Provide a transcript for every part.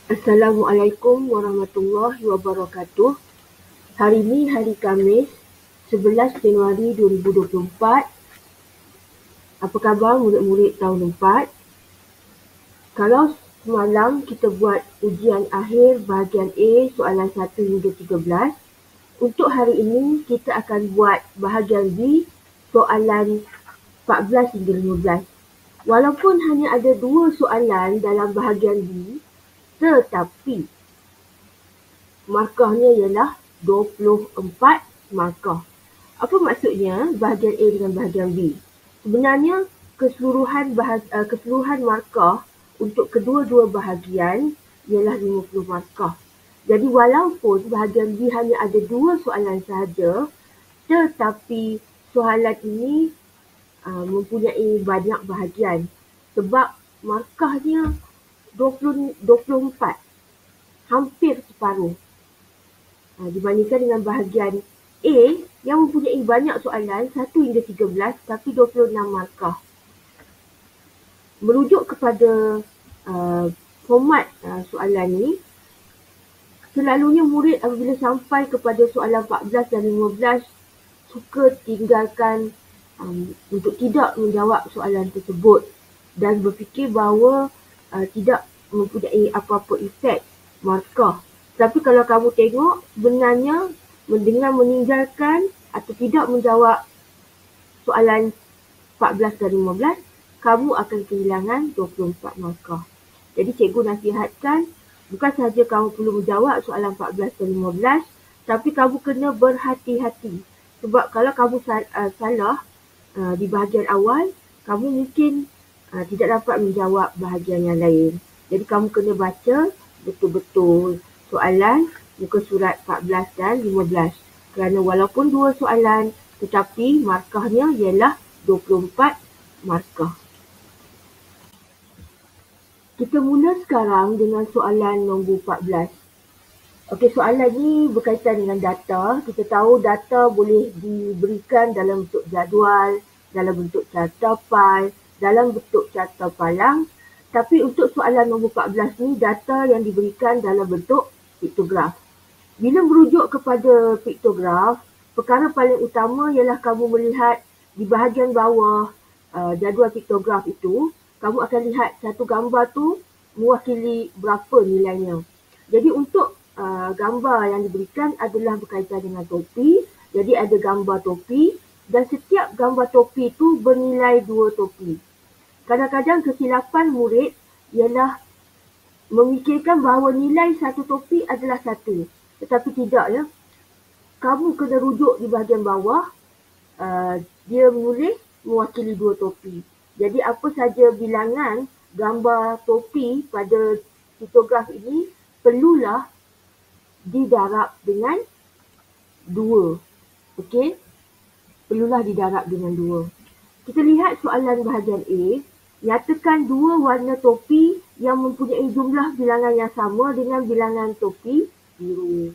Assalamualaikum warahmatullahi wabarakatuh. Hari ini hari Khamis, 11 Januari 2024. Apa khabar murid-murid tahun 4? Kalau semalam kita buat ujian akhir bahagian A soalan 1 hingga 13, untuk hari ini kita akan buat bahagian B soalan 14 hingga 15. Walaupun hanya ada 2 soalan dalam bahagian B, tetapi markahnya ialah 24 markah. Apa maksudnya bahagian A dengan bahagian B? Sebenarnya keseluruhan markah untuk kedua-dua bahagian ialah 50 markah. Jadi walaupun bahagian B hanya ada 2 soalan sahaja, tetapi soalan ini mempunyai banyak bahagian sebab markahnya 24, hampir separuh. Dibandingkan dengan bahagian A yang mempunyai banyak soalan 1 hingga 13 tapi 26 markah. Merujuk kepada format soalan ni, selalunya murid apabila sampai kepada soalan 14 dan 15 suka tinggalkan untuk tidak menjawab soalan tersebut dan berfikir bahawa tidak mempunyai apa-apa efek markah. Tapi kalau kamu tengok, sebenarnya dengan meninggalkan atau tidak menjawab soalan 14 dan 15, kamu akan kehilangan 24 markah. Jadi cikgu nasihatkan, bukan sahaja kamu perlu menjawab soalan 14 dan 15, tapi kamu kena berhati-hati. Sebab kalau kamu salah di bahagian awal, kamu mungkin tidak dapat menjawab bahagian yang lain. Jadi kamu kena baca betul-betul soalan muka surat 14 dan 15. Kerana walaupun 2 soalan, tetapi markahnya ialah 24 markah. Kita mula sekarang dengan soalan nombor 14. Okey, soalan ni berkaitan dengan data. Kita tahu data boleh diberikan dalam bentuk jadual, dalam bentuk carta file, dalam bentuk carta palang. Tapi untuk soalan nombor 14 ni, data yang diberikan dalam bentuk piktograf. Bila merujuk kepada piktograf, perkara paling utama ialah kamu melihat di bahagian bawah jadual piktograf itu, kamu akan lihat satu gambar tu mewakili berapa nilainya. Jadi untuk gambar yang diberikan adalah berkaitan dengan topi. Jadi ada gambar topi dan setiap gambar topi itu bernilai 2 topi. Kadang-kadang kesilapan murid ialah memikirkan bahawa nilai satu topi adalah 1. Tetapi tidak, ya. Kamu kena rujuk di bahagian bawah. Dia menulis mewakili 2 topi. Jadi apa saja bilangan gambar topi pada piktograf ini perlulah didarab dengan 2. Okey? Perlulah didarab dengan 2. Kita lihat soalan bahagian A. Nyatakan 2 warna topi yang mempunyai jumlah bilangan yang sama dengan bilangan topi biru.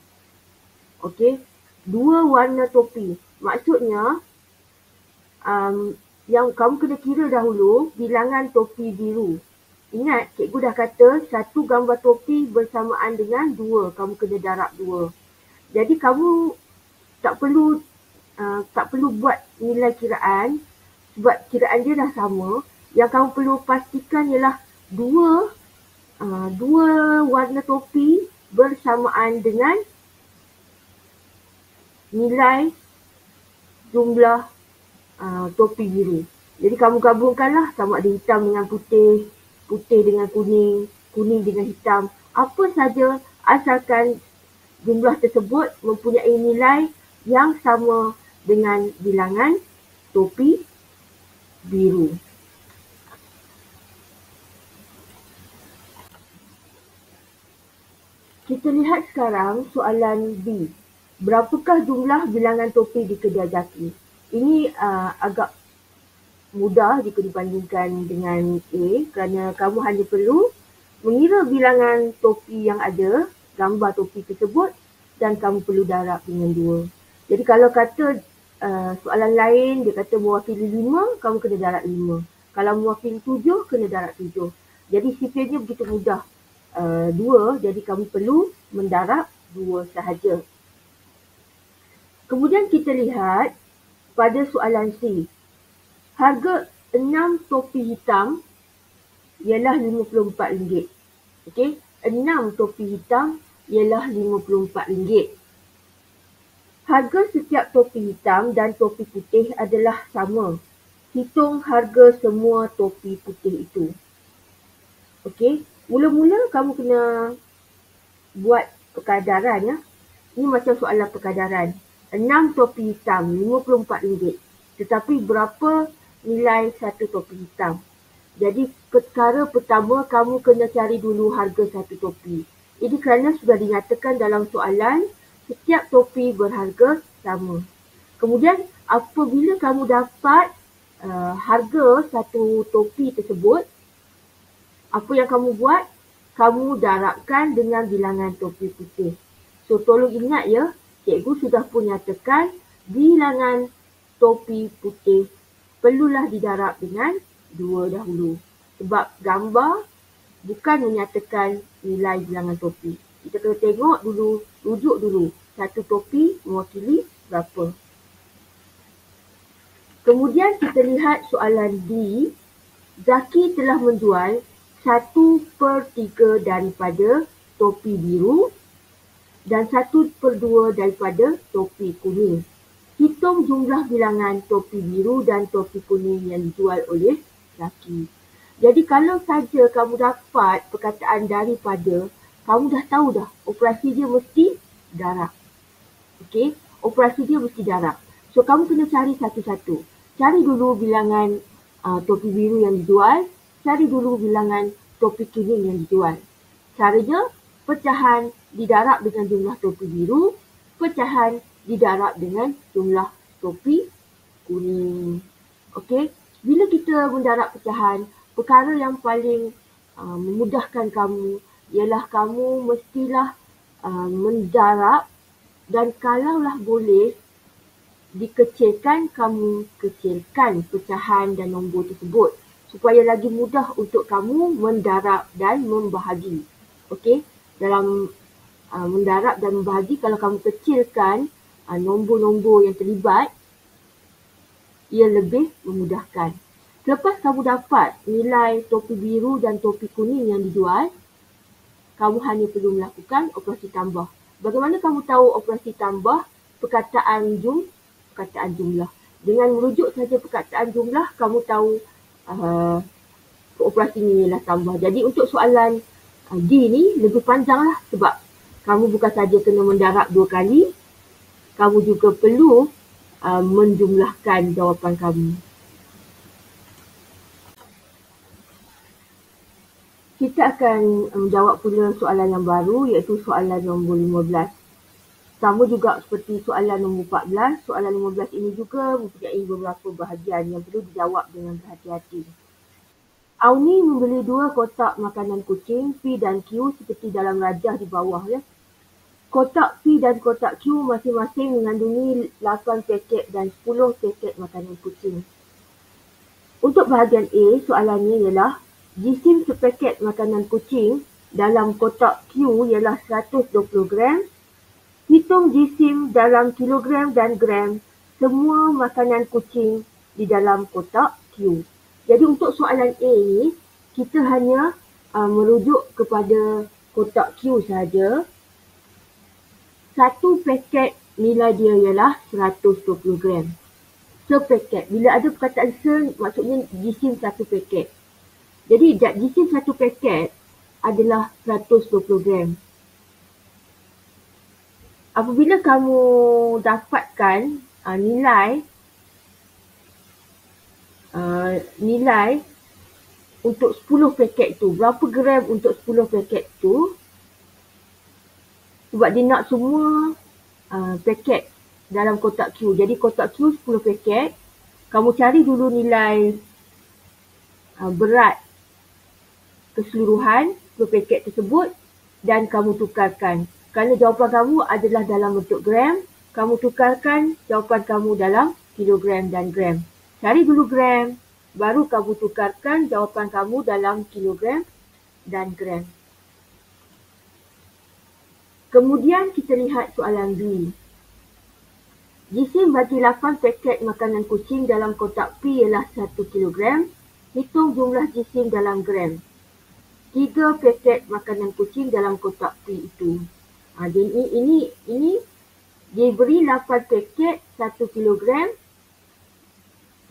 Okey? 2 warna topi. Maksudnya, yang kamu kena kira dahulu bilangan topi biru. Ingat, cikgu dah kata satu gambar topi bersamaan dengan 2. Kamu kena darab 2. Jadi kamu tak perlu buat nilai kiraan sebab kiraan dia dah sama. Yang kamu perlu pastikan ialah dua warna topi bersamaan dengan nilai jumlah topi biru. Jadi kamu gabungkanlah, sama ada hitam dengan putih, putih dengan kuning, kuning dengan hitam. Apa saja asalkan jumlah tersebut mempunyai nilai yang sama dengan bilangan topi biru. Kita lihat sekarang soalan B. Berapakah jumlah bilangan topi di kedai jaki? Ini agak mudah jika dibandingkan dengan A kerana kamu hanya perlu mengira bilangan topi yang ada, gambar topi tersebut dan kamu perlu darab dengan 2. Jadi kalau kata soalan lain, dia kata mewakili 5, kamu kena darab 5. Kalau mewakili 7, kena darab 7. Jadi sifirnya begitu mudah. 2, jadi kamu perlu mendarab 2 sahaja. Kemudian kita lihat pada soalan C. Harga 6 topi hitam ialah RM54. Okey, 6 topi hitam ialah RM54. Harga setiap topi hitam dan topi putih adalah sama. Hitung harga semua topi putih itu. Okey, mula-mula kamu kena buat perkadaran ya. Ini macam soalan perkadaran. 6 topi hitam, RM54. Tetapi berapa nilai satu topi hitam? Jadi perkara pertama kamu kena cari dulu harga satu topi. Ini kerana sudah dinyatakan dalam soalan setiap topi berharga sama. Kemudian apabila kamu dapat harga satu topi tersebut, apa yang kamu buat? Kamu darabkan dengan bilangan topi putih. So tolong ingat ya, cikgu sudah pun nyatakan bilangan topi putih perlulah didarab dengan 2 dahulu. Sebab gambar bukan menyatakan nilai bilangan topi. Kita kena tengok dulu, rujuk dulu. Satu topi mewakili berapa. Kemudian kita lihat soalan D. Zaki telah menjual 1/3 daripada topi biru dan 1/2 daripada topi kuning. Hitung jumlah bilangan topi biru dan topi kuning yang dijual oleh Zaki. Jadi kalau saja kamu dapat perkataan daripada, kamu dah tahu dah operasi dia mesti darab. Okey, operasi dia mesti darab. So kamu kena cari satu-satu. Cari dulu bilangan topi biru yang dijual, cari dulu bilangan topi kuning yang dijual. Caranya, pecahan didarab dengan jumlah topi biru, pecahan didarab dengan jumlah topi kuning. Okey, bila kita mendarab pecahan, perkara yang paling memudahkan kamu ialah kamu mestilah mendarab, dan kalaulah boleh dikecilkan, kamu kecilkan pecahan dan nombor tersebut supaya lagi mudah untuk kamu mendarab dan membahagi. Okey, dalam mendarab dan membahagi, kalau kamu kecilkan nombor-nombor yang terlibat, ia lebih memudahkan. Selepas kamu dapat nilai topi biru dan topi kuning yang dijual, kamu hanya perlu melakukan operasi tambah. Bagaimana kamu tahu operasi tambah? Perkataan jumlah. Dengan merujuk saja perkataan jumlah, kamu tahu operasi ini ialah tambah. Jadi untuk soalan D ni lebih panjang lah, sebab kamu bukan saja kena mendarab 2 kali, kamu juga perlu menjumlahkan jawapan kamu. Kita akan menjawab pula soalan yang baru, iaitu soalan nombor 15. Sama juga seperti soalan nombor 14, soalan 15 ini juga mempunyai beberapa bahagian yang perlu dijawab dengan berhati-hati. Auni membeli 2 kotak makanan kucing P dan Q seperti dalam rajah di bawah ya. Kotak P dan kotak Q masing-masing mengandungi 8 paket dan 10 paket makanan kucing. Untuk bahagian A, soalannya ialah jisim sepaket makanan kucing dalam kotak Q ialah 120 gram. Hitung jisim dalam kilogram dan gram semua makanan kucing di dalam kotak Q. Jadi untuk soalan A ni, kita hanya merujuk kepada kotak Q saja. Satu paket nilai dia ialah 120 gram. Sepaket. Bila ada perkataan se, maksudnya jisim satu paket. Jadi jisim satu paket adalah 120 gram. Apabila kamu dapatkan nilai untuk 10 paket tu, berapa gram untuk 10 paket tu, sebab dia nak semua paket dalam kotak Q. Jadi kotak Q 10 paket, kamu cari dulu nilai berat keseluruhan 10 paket tersebut dan kamu tukarkan. Kerana jawapan kamu adalah dalam bentuk gram, kamu tukarkan jawapan kamu dalam kilogram dan gram. Cari dulu gram, baru kamu tukarkan jawapan kamu dalam kilogram dan gram. Kemudian kita lihat soalan B. Jisim bagi 8 paket makanan kucing dalam kotak P ialah 1 kilogram. Hitung jumlah jisim dalam gram. 3 paket makanan kucing dalam kotak P itu. Jadi ini diberi 8 paket 1 kilogram.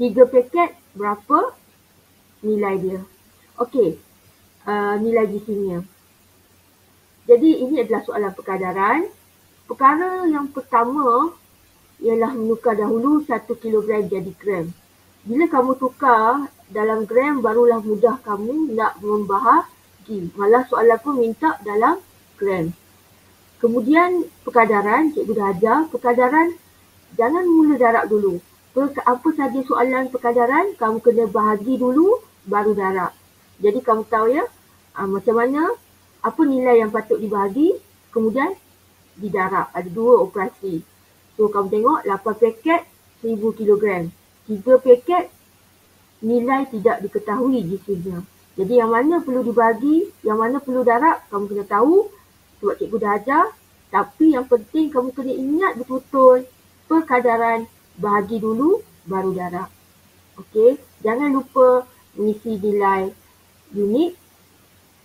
3 paket berapa nilai dia? Okey, nilai jisimnya. Jadi ini adalah soalan perkadaran. Perkara yang pertama ialah menukar dahulu 1 kilogram jadi gram. Bila kamu tukar dalam gram, barulah mudah kamu nak membahagi. Malah soalan pun minta dalam gram. Kemudian perkadaran, cikgu dah ajar, perkadaran jangan mula darab dulu. Apa saja soalan perkadaran, kamu kena bahagi dulu, baru darab. Jadi kamu tahu ya, macam mana, apa nilai yang patut dibahagi, kemudian didarab. Ada 2 operasi. So, kamu tengok 8 paket 1000 kilogram. 3 paket nilai tidak diketahui jisimnya. Jadi yang mana perlu dibagi, yang mana perlu darab, kamu kena tahu sebab cikgu dah ajar. Tapi yang penting kamu kena ingat betul-betul perkadaran, bahagi dulu baru darab. Okey, jangan lupa mengisi nilai unit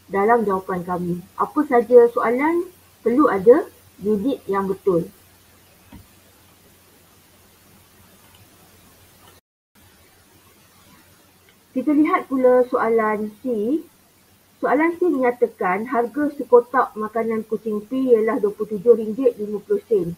dalam jawapan kamu. Apa saja soalan perlu ada unit yang betul. Kita lihat pula soalan C. Soalan C menyatakan harga sekotak makanan kucing P ialah RM27.50.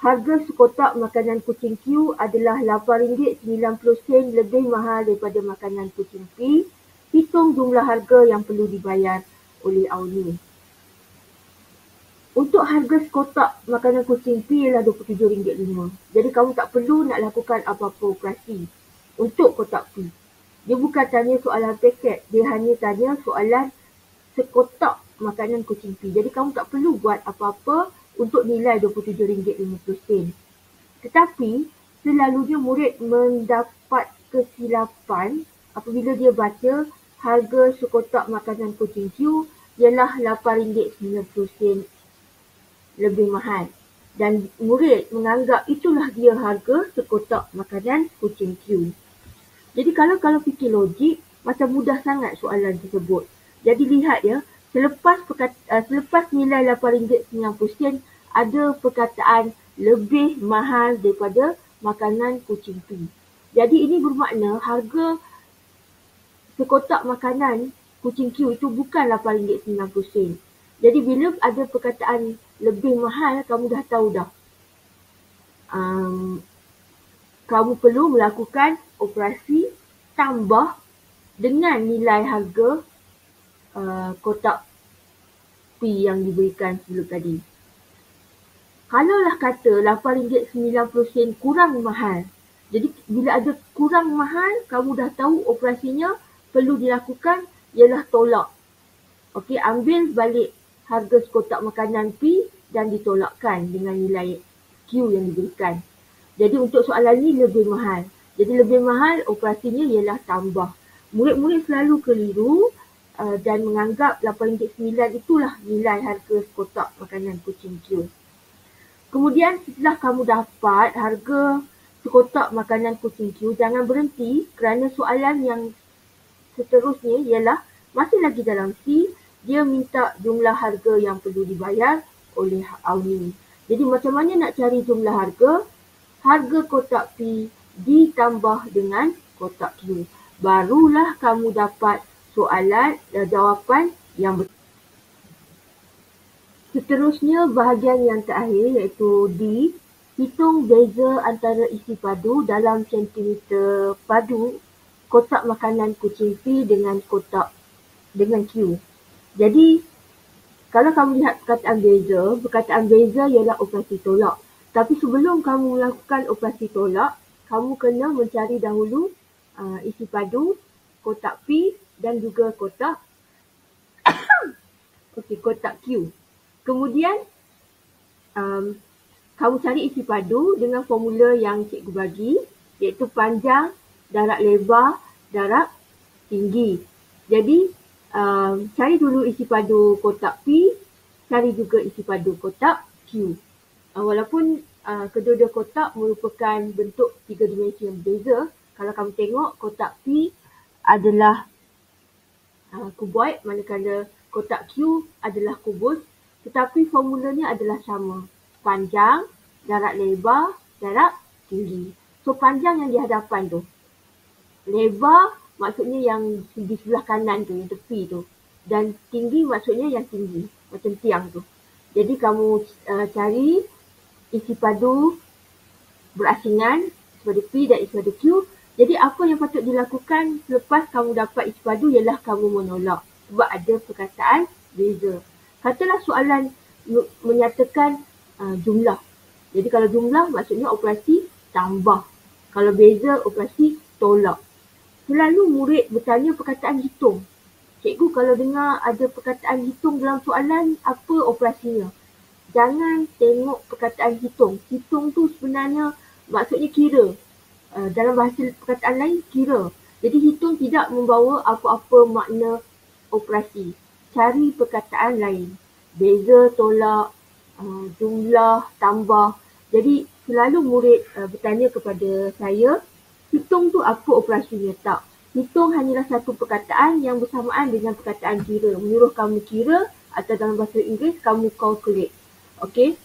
Harga sekotak makanan kucing Q adalah RM8.90 lebih mahal daripada makanan kucing P. Hitung jumlah harga yang perlu dibayar oleh Auni. Untuk harga sekotak makanan kucing P ialah RM27.5. Jadi kamu tak perlu nak lakukan apa-apa operasi untuk kotak P. Dia bukan tanya soalan paket, dia hanya tanya soalan sekotak makanan kucing P. Jadi kamu tak perlu buat apa-apa untuk nilai RM27.50. Tetapi selalunya murid mendapat kesilapan apabila dia baca harga sekotak makanan kucing Q ialah RM8.90 lebih mahal. Dan murid menganggap itulah dia harga sekotak makanan kucing Q. Jadi kalau fikir logik, macam mudah sangat soalan tersebut. Jadi lihat ya, selepas nilai RM8.90 ada perkataan lebih mahal daripada makanan kucing P. Jadi ini bermakna harga sekotak makanan kucing Q itu bukan RM8.90. Jadi bila ada perkataan lebih mahal, kamu dah tahu dah. Kamu perlu melakukan operasi tambah dengan nilai harga kotak P yang diberikan sebelum tadi. Kalaulah kata RM8.90 kurang mahal, jadi bila ada kurang mahal, kamu dah tahu operasinya perlu dilakukan ialah tolak. Okey, ambil balik harga sekotak makanan P dan ditolakkan dengan nilai Q yang diberikan. Jadi untuk soalan ni lebih mahal. Jadi lebih mahal operasinya ialah tambah. Murid-murid selalu keliru dan menganggap RM8.90 itulah nilai harga sekotak makanan kucing Q. Kemudian setelah kamu dapat harga sekotak makanan kucing Q, jangan berhenti kerana soalan yang seterusnya ialah masih lagi dalam C, dia minta jumlah harga yang perlu dibayar oleh Auni. Jadi macam mana nak cari jumlah harga? Harga kotak P ditambah dengan kotak Q. Barulah kamu dapat soalan jawapan yang betul. Seterusnya bahagian yang terakhir iaitu D. Hitung beza antara isi padu dalam sentimeter padu kotak makanan kucing P dengan Q. Jadi kalau kamu lihat perkataan beza ialah operasi tolak. Tapi sebelum kamu melakukan operasi tolak, kamu kena mencari dahulu isi padu, kotak P dan juga kotak Q. Kemudian kamu cari isi padu dengan formula yang cikgu bagi, iaitu panjang, darab lebar, darab tinggi. Jadi cari dulu isi padu kotak P, Cari juga isi padu kotak Q. Walaupun kedua-dua kotak merupakan bentuk tiga dimensi yang berbeza, kalau kamu tengok kotak P adalah kuboid, manakala kotak Q adalah kubus, tetapi formulanya adalah sama. Panjang, jarak lebar, jarak tinggi. So, panjang yang di hadapan tu. Lebar maksudnya yang di sebelah kanan tu, yang tepi tu. Dan tinggi maksudnya yang tinggi, macam tiang tu. Jadi kamu cari isi padu berasingan, isi padu P dan isi padu Q. Jadi apa yang patut dilakukan selepas kamu dapat isi padu ialah kamu menolak. Sebab ada perkataan beza. Katalah soalan menyatakan jumlah. Jadi kalau jumlah maksudnya operasi tambah. Kalau beza operasi tolak. Selalu murid bertanya perkataan hitung. Cikgu kalau dengar ada perkataan hitung dalam soalan, apa operasinya? Jangan tengok perkataan hitung. Hitung tu sebenarnya maksudnya kira. Dalam bahasa perkataan lain, kira. Jadi hitung tidak membawa apa-apa makna operasi. Cari perkataan lain. Beza, tolak, jumlah, tambah. Jadi selalu murid bertanya kepada saya, hitung tu apa operasinya? Tak. Hitung hanyalah satu perkataan yang bersamaan dengan perkataan kira. Menyuruh kamu kira atau dalam bahasa Inggeris kamu calculate. Okey?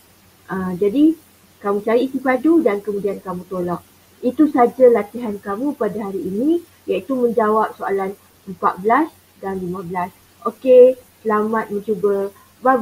Jadi kamu cari isi padu dan kemudian kamu tolak. Itu saja latihan kamu pada hari ini, iaitu menjawab soalan 14 dan 15. Okey, selamat mencuba. Bye.